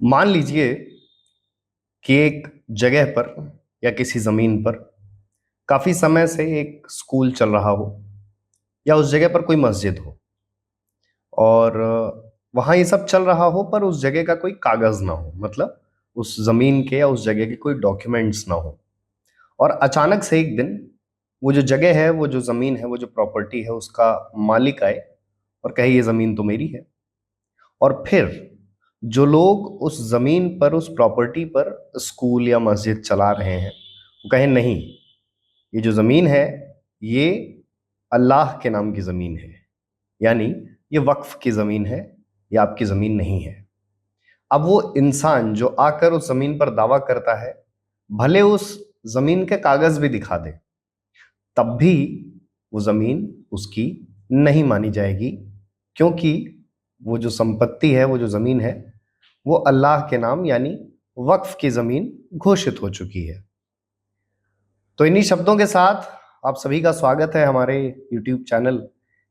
मान लीजिए कि एक जगह पर या किसी जमीन पर काफी समय से एक स्कूल चल रहा हो या उस जगह पर कोई मस्जिद हो और वहां ये सब चल रहा हो पर उस जगह का कोई कागज ना हो, मतलब उस जमीन के या उस जगह के कोई डॉक्यूमेंट्स ना हो। और अचानक से एक दिन वो जो जगह है, वो जो जमीन है, वो जो प्रॉपर्टी है, उसका मालिक आए और कहे ये जमीन तो मेरी है। और फिर जो लोग उस जमीन पर, उस प्रॉपर्टी पर स्कूल या मस्जिद चला रहे हैं, वो कहें नहीं, ये जो जमीन है ये अल्लाह के नाम की जमीन है, यानी ये वक्फ की जमीन है, ये आपकी जमीन नहीं है। अब वो इंसान जो आकर उस जमीन पर दावा करता है, भले उस जमीन के कागज भी दिखा दे, तब भी वो जमीन उसकी नहीं मानी जाएगी, क्योंकि वो जो संपत्ति है, वो जो जमीन है, वो अल्लाह के नाम यानी वक्फ की जमीन घोषित हो चुकी है। तो इन्हीं शब्दों के साथ आप सभी का स्वागत है हमारे YouTube चैनल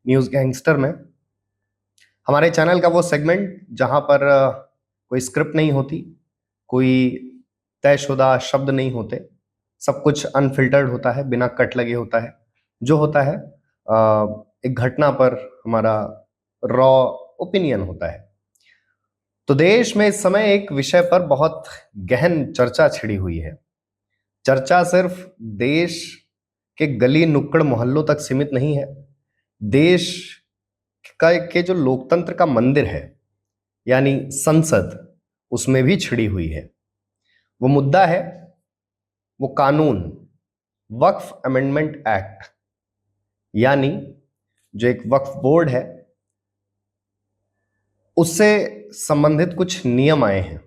न्यूज़ गैंगस्टर में। हमारे चैनल का वो सेगमेंट जहां पर कोई स्क्रिप्ट नहीं होती, कोई तयशुदा शब्द नहीं होते, सब कुछ अनफिल्टर्ड होता है, बिना कट लगे होता है। जो होता है एक घटना पर हमारा रॉ ओपिनियन होता है। तो देश में इस समय एक विषय पर बहुत गहन चर्चा छिड़ी हुई है। चर्चा सिर्फ देश के गली नुक्कड़ मोहल्लों तक सीमित नहीं है। देश का के जो लोकतंत्र का मंदिर है, यानी संसद, उसमें भी छिड़ी हुई है। वो मुद्दा है, वो कानून, वक्फ अमेंडमेंट एक्ट, यानी जो एक वक्फ बोर्ड है, उससे संबंधित कुछ नियम आए हैं।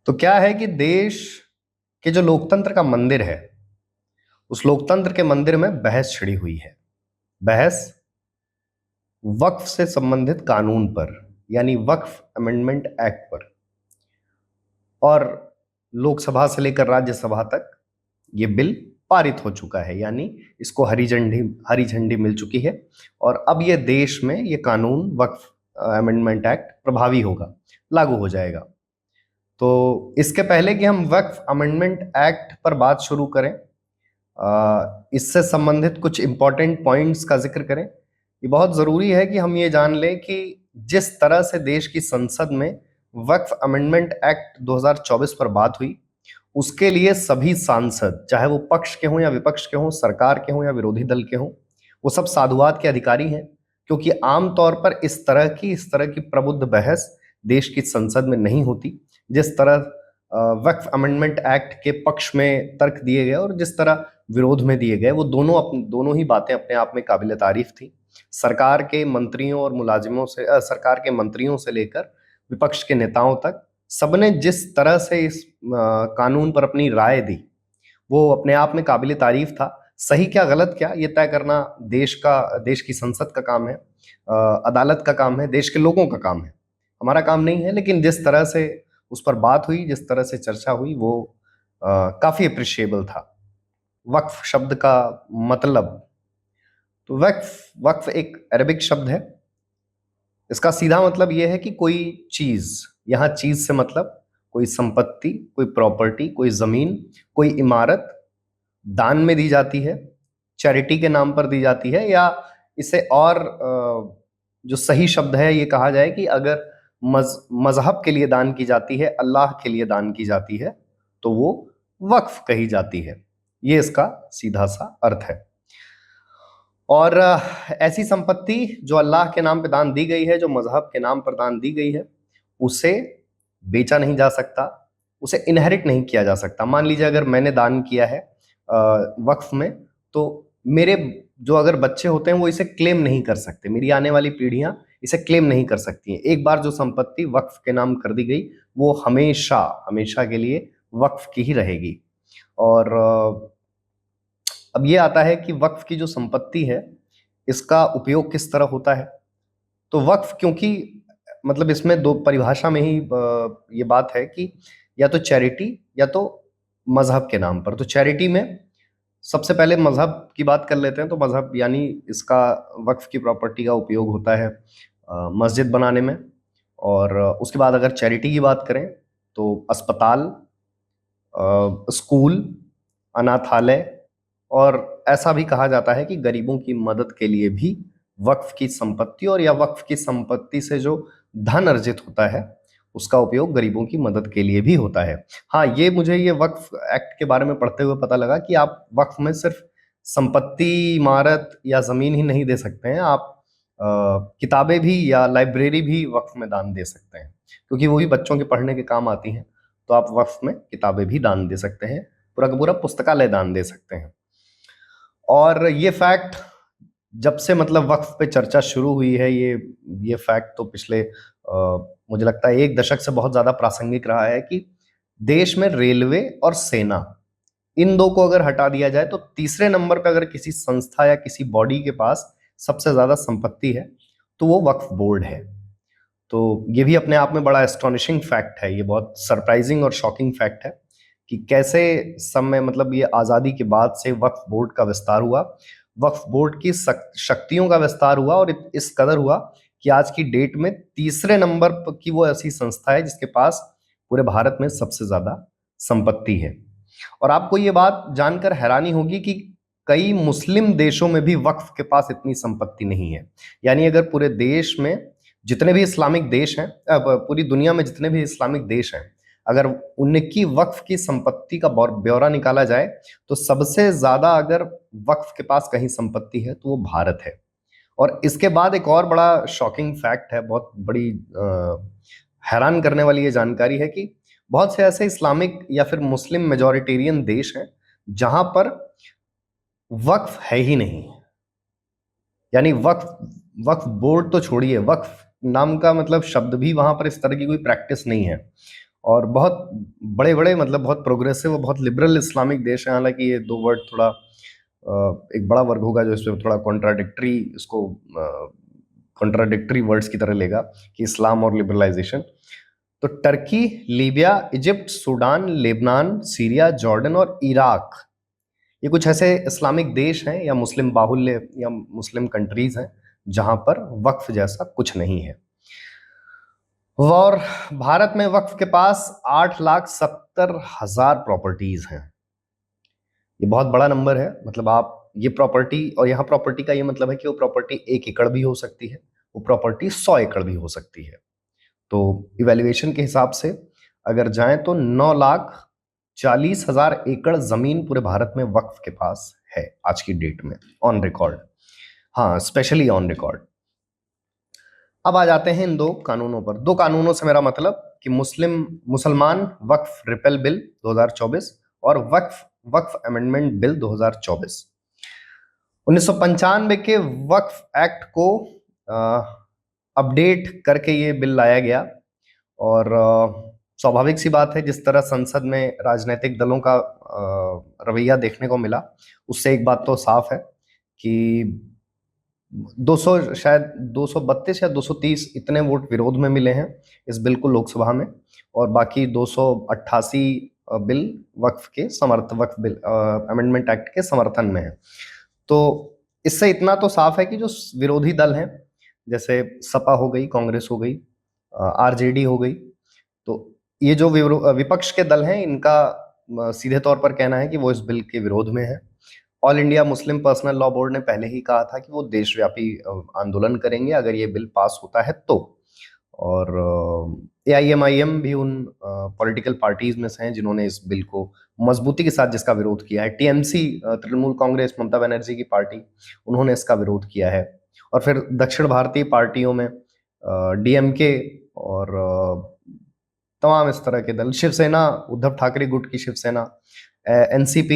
तो क्या है कि देश के जो लोकतंत्र का मंदिर है, उस लोकतंत्र के मंदिर में बहस छिड़ी हुई है। बहस वक्फ से संबंधित कानून पर, यानी वक्फ अमेंडमेंट एक्ट पर। और लोकसभा से लेकर राज्यसभा तक ये बिल पारित हो चुका है, यानी इसको हरी झंडी मिल चुकी है। और अब ये देश में ये कानून, वक्फ अमेंडमेंट एक्ट प्रभावी होगा, लागू हो जाएगा। तो इसके पहले कि हम वक्फ अमेंडमेंट एक्ट पर बात शुरू करें, इससे संबंधित कुछ इंपॉर्टेंट पॉइंट्स का जिक्र करें। ये बहुत जरूरी है कि हम ये जान लें कि जिस तरह से देश की संसद में वक्फ अमेंडमेंट एक्ट 2024 पर बात हुई, उसके लिए सभी सांसद, चाहे वो पक्ष के हों या विपक्ष के हों, सरकार के हों या विरोधी दल के हों, वो सब साधुवाद के अधिकारी हैं। क्योंकि आमतौर पर इस तरह की प्रबुद्ध बहस देश की संसद में नहीं होती। जिस तरह वक्फ अमेंडमेंट एक्ट के पक्ष में तर्क दिए गए और जिस तरह विरोध में दिए गए, वो दोनों ही बातें अपने आप में काबिल तारीफ थी। सरकार के मंत्रियों और मुलाजिमों से, सरकार के मंत्रियों से लेकर विपक्ष के नेताओं तक, सबने जिस तरह से इस कानून पर अपनी राय दी, वो अपने आप में काबिल तारीफ था। सही क्या गलत क्या, ये तय करना देश की संसद का काम है, अदालत का काम है, देश के लोगों का काम है, हमारा काम नहीं है। लेकिन जिस तरह से उस पर बात हुई, जिस तरह से चर्चा हुई, वो काफी अप्रिशिएबल था। वक्फ शब्द का मतलब, तो वक्फ वक्फ एक अरबिक शब्द है। इसका सीधा मतलब यह है कि कोई चीज, यहां चीज से मतलब कोई संपत्ति, कोई प्रॉपर्टी, कोई जमीन, कोई इमारत दान में दी जाती है, चैरिटी के नाम पर दी जाती है, या इसे और जो सही शब्द है ये कहा जाए कि अगर मजहब के लिए दान की जाती है, अल्लाह के लिए दान की जाती है, तो वो वक्फ कही जाती है। ये इसका सीधा सा अर्थ है। और ऐसी संपत्ति जो अल्लाह के नाम पे दान दी गई है, जो मजहब के नाम पर दान दी गई है, उसे बेचा नहीं जा सकता, उसे इनहेरिट नहीं किया जा सकता। मान लीजिए अगर मैंने दान किया है वक्फ में, तो मेरे जो अगर बच्चे होते हैं वो इसे क्लेम नहीं कर सकते, मेरी आने वाली पीढ़ियां इसे क्लेम नहीं कर सकती हैं। एक बार जो संपत्ति वक्फ के नाम कर दी गई, वो हमेशा हमेशा के लिए वक्फ की ही रहेगी। और अब ये आता है कि वक्फ की जो संपत्ति है, इसका उपयोग किस तरह होता है। तो वक्फ, क्योंकि मतलब इसमें दो परिभाषा में ही ये बात है कि या तो चैरिटी या तो मजहब के नाम पर। तो चैरिटी में सबसे पहले मजहब की बात कर लेते हैं। तो मजहब यानी इसका वक्फ की प्रॉपर्टी का उपयोग होता है मस्जिद बनाने में। और उसके बाद अगर चैरिटी की बात करें, तो अस्पताल, स्कूल, अनाथालय, और ऐसा भी कहा जाता है कि गरीबों की मदद के लिए भी वक्फ की संपत्ति और या वक्फ की संपत्ति से जो धन अर्जित होता है उसका उपयोग गरीबों की मदद के लिए भी होता है। हाँ, ये मुझे ये वक्फ एक्ट के बारे में पढ़ते हुए पता लगा कि आप वक्फ में सिर्फ संपत्ति, इमारत या जमीन ही नहीं दे सकते हैं, आप किताबें भी या लाइब्रेरी भी वक्फ में दान दे सकते हैं, क्योंकि वो भी बच्चों के पढ़ने के काम आती हैं। तो आप वक्फ में किताबें भी दान दे सकते हैं, पूरा का पूरा पुस्तकालय दान दे सकते हैं। और ये फैक्ट जब से मतलब वक्फ पे चर्चा शुरू हुई है, ये फैक्ट तो पिछले मुझे लगता है 1 दशक से बहुत ज्यादा प्रासंगिक रहा है कि देश में रेलवे और सेना, इन दो को अगर हटा दिया जाए तो तीसरे नंबर पे अगर किसी संस्था या किसी बॉडी के पास सबसे ज्यादा संपत्ति है तो वो वक्फ बोर्ड है। तो ये भी अपने आप में बड़ा एस्टोनिशिंग फैक्ट है, ये बहुत सरप्राइजिंग और शॉकिंग फैक्ट है कि कैसे समय मतलब ये आज़ादी के बाद से वक्फ बोर्ड का विस्तार हुआ, वक्फ बोर्ड की शक्तियों का विस्तार हुआ और इस कदर हुआ कि आज की डेट में तीसरे नंबर की वो ऐसी संस्था है जिसके पास पूरे भारत में सबसे ज्यादा संपत्ति है। और आपको ये बात जानकर हैरानी होगी कि कई मुस्लिम देशों में भी वक्फ के पास इतनी संपत्ति नहीं है। यानी अगर पूरे देश में जितने भी इस्लामिक देश हैं, पूरी दुनिया में जितने भी इस्लामिक देश हैं, अगर उनकी वक्फ की संपत्ति का ब्यौरा निकाला जाए तो सबसे ज्यादा अगर वक्फ के पास कहीं संपत्ति है तो वो भारत है। और इसके बाद एक और बड़ा शॉकिंग फैक्ट है, बहुत बड़ी हैरान करने वाली ये जानकारी है कि बहुत से ऐसे इस्लामिक या फिर मुस्लिम मेजॉरिटेरियन देश हैं जहां पर वक्फ है ही नहीं। यानी वक्फ वक्फ बोर्ड तो छोड़िए, वक्फ नाम का मतलब शब्द भी वहां पर इस तरह की कोई प्रैक्टिस नहीं है। और बहुत बड़े बड़े मतलब बहुत प्रोग्रेसिव और बहुत लिबरल इस्लामिक देश हैं। हालांकि ये दो वर्ड थोड़ा एक बड़ा वर्ग होगा जो इसमें थोड़ा कॉन्ट्राडिक्टरी, इसको कॉन्ट्राडिक्टरी वर्ड्स की तरह लेगा कि इस्लाम और लिबरलाइजेशन। तो Turkey, Libya, Egypt, Sudan, Lebanon, Syria, Jordan और इराक, ये कुछ ऐसे इस्लामिक देश हैं या मुस्लिम बाहुल्य या मुस्लिम कंट्रीज हैं जहां पर वक्फ जैसा कुछ नहीं है। और भारत में वक्फ के पास 8,70,000 प्रॉपर्टीज हैं। ये बहुत बड़ा नंबर है। मतलब आप ये प्रॉपर्टी, और यहाँ प्रॉपर्टी का ये मतलब है कि वो प्रॉपर्टी 1 एकड़ भी हो सकती है, वो प्रॉपर्टी 100 एकड़ भी हो सकती है। तो इवैल्यूएशन के हिसाब से अगर जाएं तो 9,40,000 एकड़ जमीन पूरे भारत में वक्फ के पास है आज की डेट में, ऑन रिकॉर्ड। हाँ, स्पेशली ऑन रिकॉर्ड। अब आ जाते हैं इन दो कानूनों पर। दो कानूनों से मेरा मतलब कि मुसलमान वक्फ रिपेल बिल 2024 और वक्फ अमेंडमेंट बिल 2024। 1995 के वक्फ एक्ट को अपडेट करके ये बिल लाया गया। और स्वाभाविक सी बात है, जिस तरह संसद में राजनीतिक दलों का रवैया देखने को मिला, उससे एक बात तो साफ है कि 200 शायद 232 या 230 इतने वोट विरोध में मिले हैं इस बिल को लोकसभा में, और बाकी 288 बिल वक्फ बिल अमेंडमेंट एक्ट के समर्थन में है। तो इससे इतना तो साफ है कि जो विरोधी दल हैं, जैसे सपा हो गई, कांग्रेस हो गई, आरजेडी हो गई, तो ये जो विपक्ष के दल हैं, इनका सीधे तौर पर कहना है कि वो इस बिल के विरोध में है। All India Muslim personal law board ने पहले ही कहा था कि वो देशव्यापी आंदोलन करेंगे अगर ये बिल पास होता है तो। और AIMIM भी उन पॉलिटिकल पार्टीज में से हैं जिन्होंने इस बिल को मजबूती के साथ जिसका विरोध किया है। TMC, तृणमूल कांग्रेस, ममता बनर्जी की पार्टी, उन्होंने इसका विरोध किया है। और फिर दक्षिण भारतीय पार्टियों में DMK और तमाम इस तरह के दल, शिवसेना, उद्धव ठाकरे गुट की शिवसेना, NCP,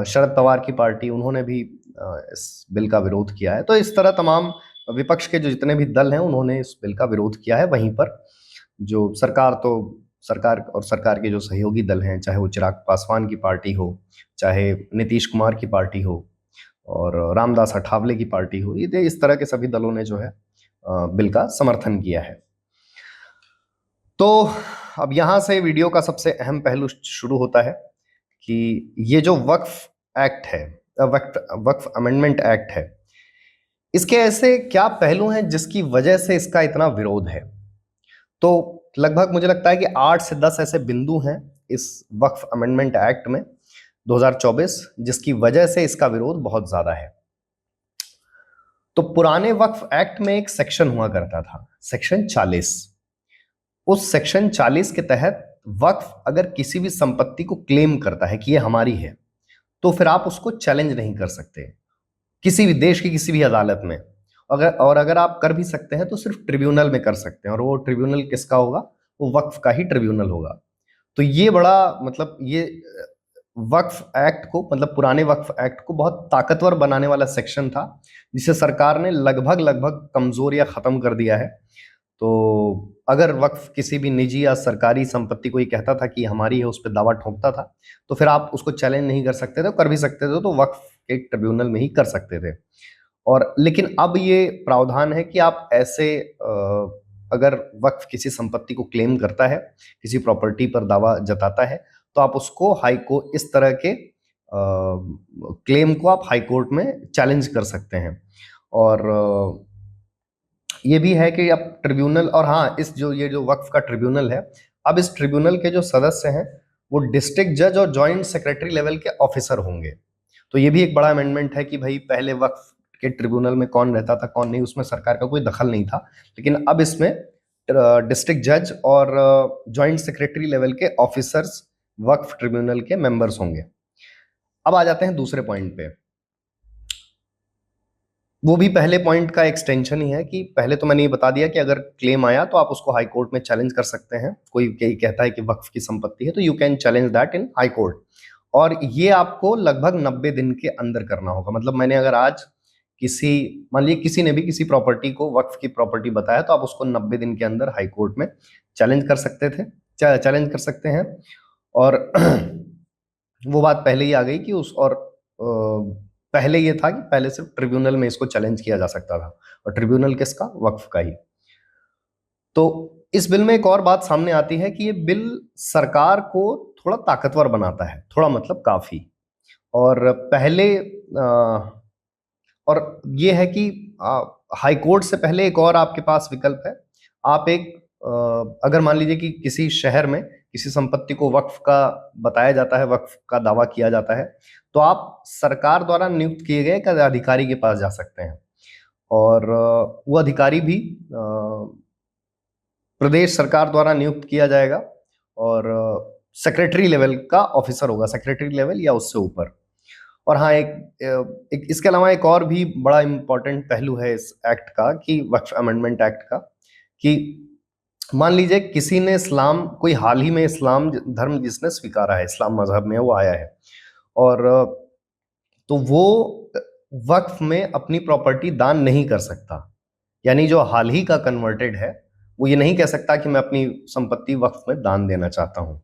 शरद पवार की पार्टी, उन्होंने भी इस बिल का विरोध किया है। तो इस तरह तमाम विपक्ष के जो जितने भी दल हैं उन्होंने इस बिल का विरोध किया है। वहीं पर जो सरकार और सरकार के जो सहयोगी दल हैं, चाहे वो चिराग पासवान की पार्टी हो, चाहे नीतीश कुमार की पार्टी हो, और रामदास अठावले की पार्टी हो, ये इस तरह के सभी दलों ने जो है बिल का समर्थन किया है। तो अब यहां से वीडियो का सबसे अहम पहलू शुरू होता है कि ये जो वक्फ एक्ट है, वक्फ अमेंडमेंट एक्ट है, इसके ऐसे क्या पहलू हैं जिसकी वजह से इसका इतना विरोध है। तो लगभग मुझे लगता है कि 8 से 10 ऐसे बिंदु हैं इस वक्फ अमेंडमेंट एक्ट में 2024 जिसकी वजह से इसका विरोध बहुत ज्यादा है। तो पुराने वक्फ एक्ट में एक सेक्शन हुआ करता था, सेक्शन 40। उस सेक्शन 40 के तहत वक्फ अगर किसी भी संपत्ति को क्लेम करता है कि ये हमारी है, तो फिर आप उसको चैलेंज नहीं कर सकते किसी भी देश की किसी भी अदालत में। अगर आप कर भी सकते हैं तो सिर्फ ट्रिब्यूनल में कर सकते हैं, और वो ट्रिब्यूनल किसका होगा? वो वक्फ का ही ट्रिब्यूनल होगा। तो ये बड़ा मतलब ये वक्फ एक्ट को, मतलब पुराने वक्फ एक्ट को बहुत ताकतवर बनाने वाला सेक्शन था, जिसे सरकार ने लगभग लगभग कमजोर या खत्म कर दिया है। तो अगर वक्फ किसी भी निजी या सरकारी संपत्ति को ये कहता था कि हमारी है, उस पर दावा ठोकता था, तो फिर आप उसको चैलेंज नहीं कर सकते थे। कर भी सकते थे तो वक्फ के ट्रिब्यूनल में ही कर सकते थे। और लेकिन अब ये प्रावधान है कि आप ऐसे अगर वक्फ किसी संपत्ति को क्लेम करता है, किसी प्रॉपर्टी पर दावा जताता है, तो आप उसको हाई कोर्ट, इस तरह के क्लेम को आप हाई कोर्ट में चैलेंज कर सकते हैं। और ये भी है कि अब ट्रिब्यूनल, और हाँ, ये जो वक्फ का ट्रिब्यूनल है, अब इस ट्रिब्यूनल के जो सदस्य हैं वो डिस्ट्रिक्ट जज और जॉइंट सेक्रेटरी लेवल के ऑफिसर होंगे। तो ये भी एक बड़ा अमेंडमेंट है कि भाई पहले वक्फ के ट्रिब्यूनल में कौन रहता था कौन नहीं, उसमें सरकार का कोई दखल नहीं था, लेकिन अब इसमें डिस्ट्रिक्ट जज और जॉइंट सेक्रेटरी लेवल के ऑफिसर्स वक्फ ट्रिब्यूनल के मेंबर्स होंगे। अब आ जाते हैं दूसरे पॉइंट पे। वो भी पहले पॉइंट का एक्सटेंशन ही है कि पहले तो मैंने ये बता दिया कि अगर क्लेम आया तो आप उसको हाई कोर्ट में चैलेंज कर सकते हैं। कोई कहता है कि वक्फ की संपत्ति है तो you can challenge that in high court, और ये आपको लगभग 90 दिन के अंदर करना होगा। मतलब मैंने अगर आज मान लीजिए किसी ने भी किसी प्रॉपर्टी को वक्फ की प्रॉपर्टी बताया, तो आप उसको 90 दिन के अंदर हाई कोर्ट में चैलेंज कर सकते हैं। और वो बात पहले ही आ गई कि पहले ये था कि पहले सिर्फ ट्रिब्यूनल में इसको चैलेंज किया जा सकता था, और ट्रिब्यूनल किसका? वक्फ का ही। तो इस बिल में एक और बात सामने आती है कि ये बिल सरकार को थोड़ा ताकतवर बनाता है, थोड़ा मतलब काफी। और पहले और ये है कि हाई कोर्ट से पहले एक और आपके पास विकल्प है। आप अगर मान लीजिए कि किसी शहर में किसी संपत्ति को वक्फ का बताया जाता है, वक्फ का दावा किया जाता है, तो आप सरकार द्वारा नियुक्त किए गए एक अधिकारी के पास जा सकते हैं, और वो अधिकारी भी प्रदेश सरकार द्वारा नियुक्त किया जाएगा, और सेक्रेटरी लेवल का ऑफिसर होगा, सेक्रेटरी लेवल या उससे ऊपर। और हाँ, एक इसके अलावा एक और भी बड़ा इंपॉर्टेंट पहलू है इस एक्ट का, कि वक्फ अमेंडमेंट एक्ट का, कि मान लीजिए किसी ने कोई हाल ही में इस्लाम धर्म जिसने स्वीकारा है, इस्लाम मजहब में वो आया है, और तो वो वक्फ में अपनी प्रॉपर्टी दान नहीं कर सकता। यानी जो हाल ही का कन्वर्टेड है वो ये नहीं कह सकता कि मैं अपनी संपत्ति वक्फ में दान देना चाहता हूं।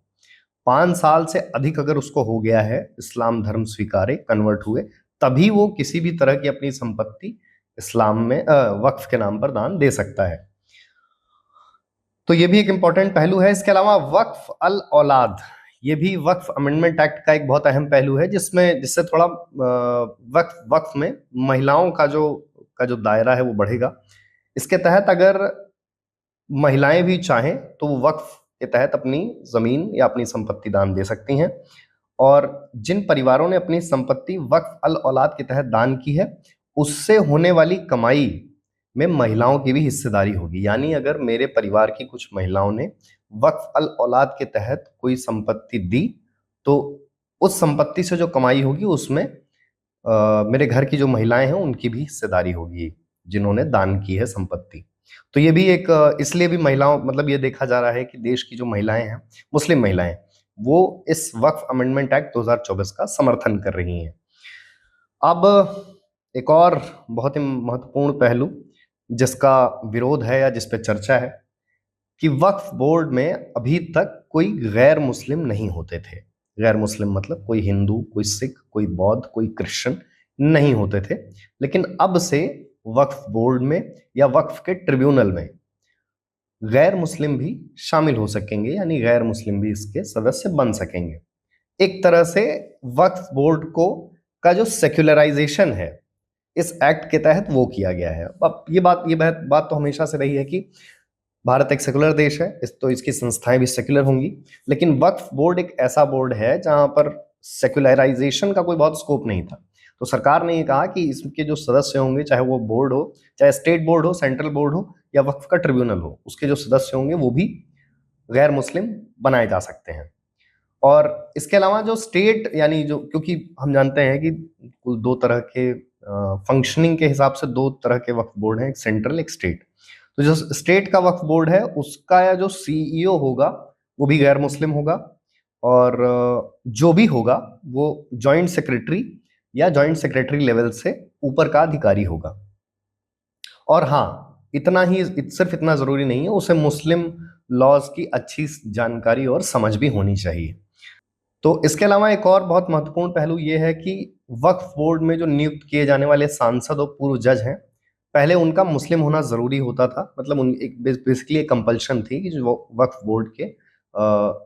5 साल से अधिक अगर उसको हो गया है इस्लाम धर्म स्वीकारे, कन्वर्ट हुए, तभी वो किसी भी तरह की अपनी संपत्ति इस्लाम में वक्फ के नाम पर दान दे सकता है। तो ये भी एक इंपॉर्टेंट पहलू है। इसके अलावा वक्फ अल औलाद, ये भी वक्फ अमेंडमेंट एक्ट का एक बहुत अहम पहलू है, जिससे थोड़ा वक्फ में महिलाओं का जो दायरा है वो बढ़ेगा। इसके तहत अगर महिलाएं भी चाहें तो वो वक्फ के तहत अपनी जमीन या अपनी संपत्ति दान दे सकती हैं, और जिन परिवारों ने अपनी संपत्ति वक्फ अल औलाद के तहत दान की है, उससे होने वाली कमाई में महिलाओं की भी हिस्सेदारी होगी। यानी अगर मेरे परिवार की कुछ महिलाओं ने वक्फ अल औलाद के तहत कोई संपत्ति दी, तो उस संपत्ति से जो कमाई होगी उसमें मेरे घर की जो महिलाएं हैं उनकी भी हिस्सेदारी होगी, जिन्होंने दान की है संपत्ति। तो ये भी एक इसलिए भी महिलाओं, मतलब ये देखा जा रहा है कि देश की जो महिलाएं हैं, मुस्लिम महिलाएं, वो इस वक्फ अमेंडमेंट एक्ट 2024 का समर्थन कर रही हैं। अब एक और बहुत ही महत्वपूर्ण पहलू जिसका विरोध है या जिस पे चर्चा है, कि वक्फ बोर्ड में अभी तक कोई गैर मुस्लिम नहीं होते थे। गैर मुस्लिम मतलब कोई हिंदू, कोई सिख, कोई बौद्ध, कोई क्रिश्चियन नहीं होते थे, लेकिन अब से वक्फ बोर्ड में या वक्फ के ट्रिब्यूनल में गैर मुस्लिम भी शामिल हो सकेंगे, यानी गैर मुस्लिम भी इसके सदस्य बन सकेंगे। एक तरह से वक्फ बोर्ड का जो सेक्युलराइजेशन है इस एक्ट के तहत वो किया गया है। अब ये बात तो हमेशा से रही है कि भारत एक सेकुलर देश है, तो इसकी संस्थाएं भी सेकुलर होंगी, लेकिन वक्फ बोर्ड एक ऐसा बोर्ड है जहां पर सेकुलराइजेशन का कोई बहुत स्कोप नहीं था। तो सरकार ने ये कहा कि इसके जो सदस्य होंगे, चाहे वो बोर्ड हो, चाहे स्टेट बोर्ड हो, सेंट्रल बोर्ड हो, या वक्फ का ट्रिब्यूनल हो, उसके जो सदस्य होंगे वो भी गैर मुस्लिम बनाए जा सकते हैं। और इसके अलावा जो स्टेट, यानी जो, क्योंकि हम जानते हैं कि कुल दो तरह के फंक्शनिंग के हिसाब से दो तरह के वक्फ बोर्ड हैं, एक सेंट्रल एक स्टेट। तो जो स्टेट का वक्फ बोर्ड है उसका या जो सीईओ होगा वो भी गैर मुस्लिम होगा, और जो भी होगा वो जॉइंट सेक्रेटरी या जॉइंट सेक्रेटरी लेवल से ऊपर का अधिकारी होगा। और हाँ, इतना ही, सिर्फ इतना जरूरी नहीं है, उसे मुस्लिम लॉज की अच्छी जानकारी और समझ भी होनी चाहिए। तो इसके अलावा एक और बहुत महत्वपूर्ण पहलू ये है कि वक्फ बोर्ड में जो नियुक्त किए जाने वाले सांसद और पूर्व जज हैं, पहले उनका मुस्लिम होना जरूरी होता था। मतलब उन एक बेसिकली एक कंपल्शन थी कि जो वक्फ बोर्ड के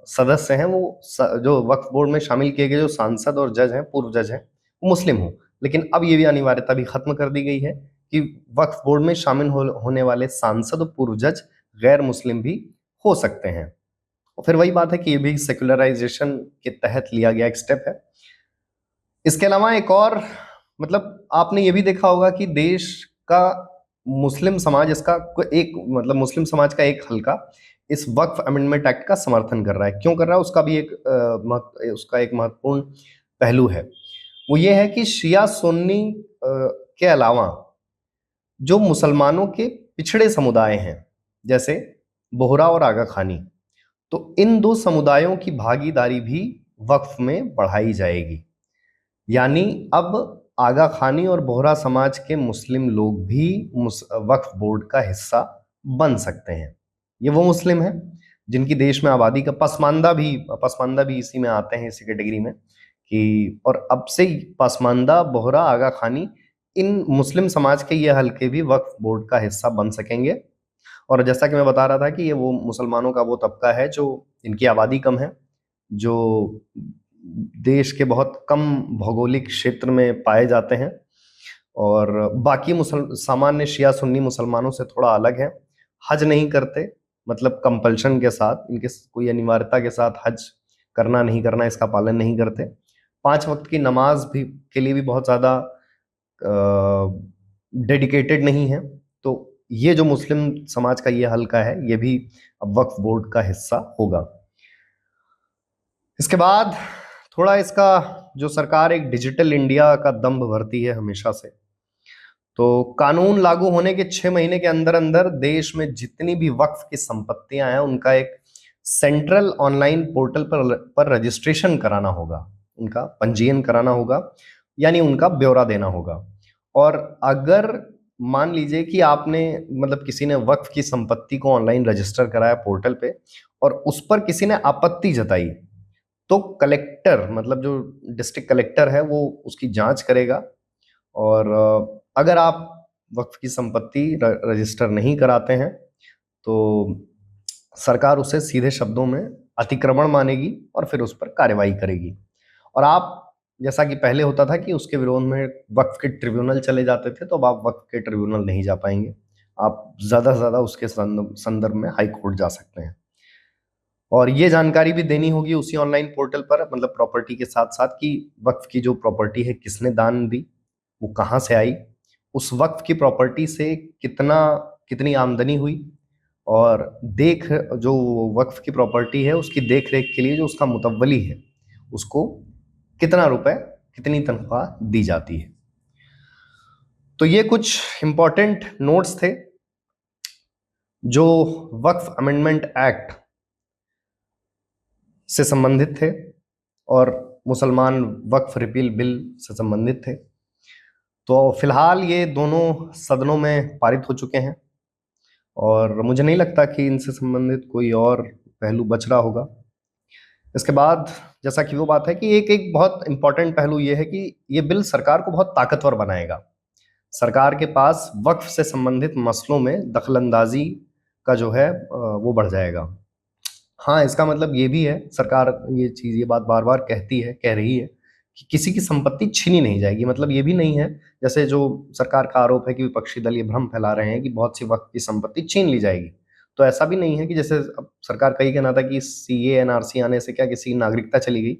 सदस्य हैं, वो जो वक्फ बोर्ड में शामिल किए गए जो सांसद और जज हैं, पूर्व जज हैं, वो मुस्लिम हो। लेकिन अब ये भी अनिवार्यता भी खत्म कर दी गई है कि वक्फ बोर्ड में शामिल होने वाले सांसद और पूर्व जज गैर मुस्लिम भी हो सकते हैं। और फिर वही बात है कि ये भी सेकुलराइजेशन के तहत लिया गया एक स्टेप है। इसके अलावा एक और, मतलब आपने ये भी देखा होगा कि देश का मुस्लिम समाज, इसका एक, मतलब मुस्लिम समाज का एक हल्का इस वक्फ अमेंडमेंट एक्ट का समर्थन कर रहा है। क्यों कर रहा है, उसका भी एक उसका एक महत्वपूर्ण पहलू है। वो ये है कि शिया सुन्नी के अलावा जो मुसलमानों के पिछड़े समुदाय हैं, जैसे बोहरा और आगा खानी, तो इन दो समुदायों की भागीदारी भी वक्फ में बढ़ाई जाएगी। यानी अब आगा खानी और बोहरा समाज के मुस्लिम लोग भी वक्फ बोर्ड का हिस्सा बन सकते हैं। ये वो मुस्लिम हैं जिनकी देश में आबादी का पसमानदा भी इसी में आते हैं, इसी कैटेगरी में, कि और अब से ही पसमानदा, बोहरा, आगा खानी, इन मुस्लिम समाज के ये हल्के भी वक्फ बोर्ड का हिस्सा बन सकेंगे। और जैसा कि मैं बता रहा था कि ये वो मुसलमानों का वो तबका है जो, इनकी आबादी कम है, जो देश के बहुत कम भौगोलिक क्षेत्र में पाए जाते हैं, और बाकी सामान्य शिया सुन्नी मुसलमानों से थोड़ा अलग है। हज नहीं करते, मतलब कंपल्शन के साथ, इनके कोई अनिवार्यता के साथ हज करना नहीं करना, इसका पालन नहीं करते। 5 वक्त की नमाज भी के लिए भी बहुत ज़्यादा डेडिकेटेड नहीं है। तो ये जो मुस्लिम समाज का ये हल्का है, ये भी अब वक्फ बोर्ड का हिस्सा होगा। इसके बाद थोड़ा इसका, जो सरकार एक डिजिटल इंडिया का दंभ भरती है हमेशा से, तो कानून लागू होने के 6 महीने के अंदर अंदर देश में जितनी भी वक्फ की संपत्तियां हैं उनका एक सेंट्रल ऑनलाइन पोर्टल पर रजिस्ट्रेशन कराना होगा, उनका पंजीयन कराना होगा, यानी उनका ब्यौरा देना होगा। और अगर मान लीजिए कि आपने, मतलब किसी ने वक्फ की संपत्ति को ऑनलाइन रजिस्टर कराया पोर्टल पे, और उस पर किसी ने आपत्ति जताई, तो कलेक्टर, मतलब जो डिस्ट्रिक्ट कलेक्टर है, वो उसकी जांच करेगा। और अगर आप वक्फ की संपत्ति रजिस्टर नहीं कराते हैं तो सरकार उसे सीधे शब्दों में अतिक्रमण मानेगी और फिर उस पर कार्रवाई करेगी। और आप, जैसा कि पहले होता था कि उसके विरोध में वक्फ के ट्रिब्यूनल चले जाते थे, तो अब आप वक्फ के ट्रिब्यूनल नहीं जा पाएंगे। आप ज़्यादा से ज़्यादा उसके संदर्भ में हाई कोर्ट जा सकते हैं। और ये जानकारी भी देनी होगी उसी ऑनलाइन पोर्टल पर, मतलब प्रॉपर्टी के साथ साथ, कि वक्फ की जो प्रॉपर्टी है किसने दान दी, वो कहाँ से आई, उस वक्फ की प्रॉपर्टी से कितनी आमदनी हुई, और जो वक्फ की प्रॉपर्टी है उसकी देख रेख के लिए जो उसका मुतव्वली है उसको कितना रुपए, कितनी तनख्वाह दी जाती है। तो ये कुछ इंपॉर्टेंट नोट्स थे जो वक्फ अमेंडमेंट एक्ट से संबंधित थे और मुसलमान वक्फ रिपील बिल से संबंधित थे। तो फिलहाल ये दोनों सदनों में पारित हो चुके हैं और मुझे नहीं लगता कि इनसे संबंधित कोई और पहलू बच रहा होगा। इसके बाद जैसा कि वो बात है कि एक बहुत इंपॉर्टेंट पहलू ये है कि ये बिल सरकार को बहुत ताकतवर बनाएगा। सरकार के पास वक्फ से संबंधित मसलों में दखलंदाजी का जो है वो बढ़ जाएगा। हाँ, इसका मतलब ये भी है, सरकार ये बात बार बार कह रही है कि किसी की संपत्ति छीनी नहीं जाएगी। मतलब ये भी नहीं है, जैसे जो सरकार का आरोप है कि विपक्षी दल ये भ्रम फैला रहे हैं कि बहुत सी वक्त की संपत्ति छीन ली जाएगी, तो ऐसा भी नहीं है कि जैसे अब सरकार का ही कहना था कि सीए एनआरसी आने से क्या किसी की नागरिकता चली गई,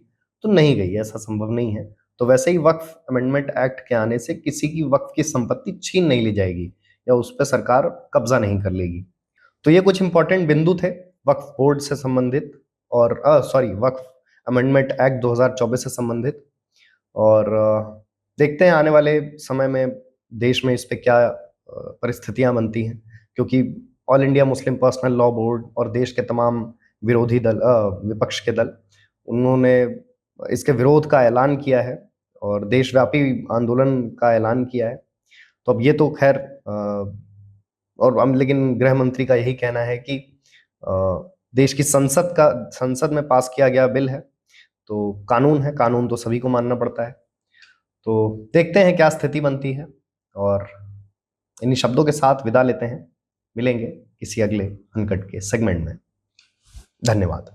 तो नहीं गई, ऐसा संभव नहीं है। तो वैसे ही वक्फ अमेंडमेंट एक्ट के आने से किसी की वक्फ की संपत्ति छीन नहीं ली जाएगी या उस पर सरकार कब्जा नहीं कर लेगी। तो ये कुछ इंपॉर्टेंट बिंदु थे वक्फ बोर्ड से संबंधित और वक्फ अमेंडमेंट एक्ट 2024 से संबंधित। और देखते हैं आने वाले समय में देश में इस पे क्या परिस्थितियां बनती हैं, क्योंकि all India Muslim personal law board और देश के तमाम विरोधी दल, विपक्ष के दल, उन्होंने इसके विरोध का ऐलान किया है और देशव्यापी आंदोलन का ऐलान किया है। तो अब ये तो खैर और हम, लेकिन गृह मंत्री का यही कहना है कि देश की संसद में पास किया गया बिल है, तो कानून है, कानून तो सभी को मानना पड़ता है। तो देखते हैं क्या स्थिति बनती है, और इन्हीं शब्दों के साथ विदा लेते हैं। मिलेंगे किसी अगले अनकट के सेगमेंट में। धन्यवाद।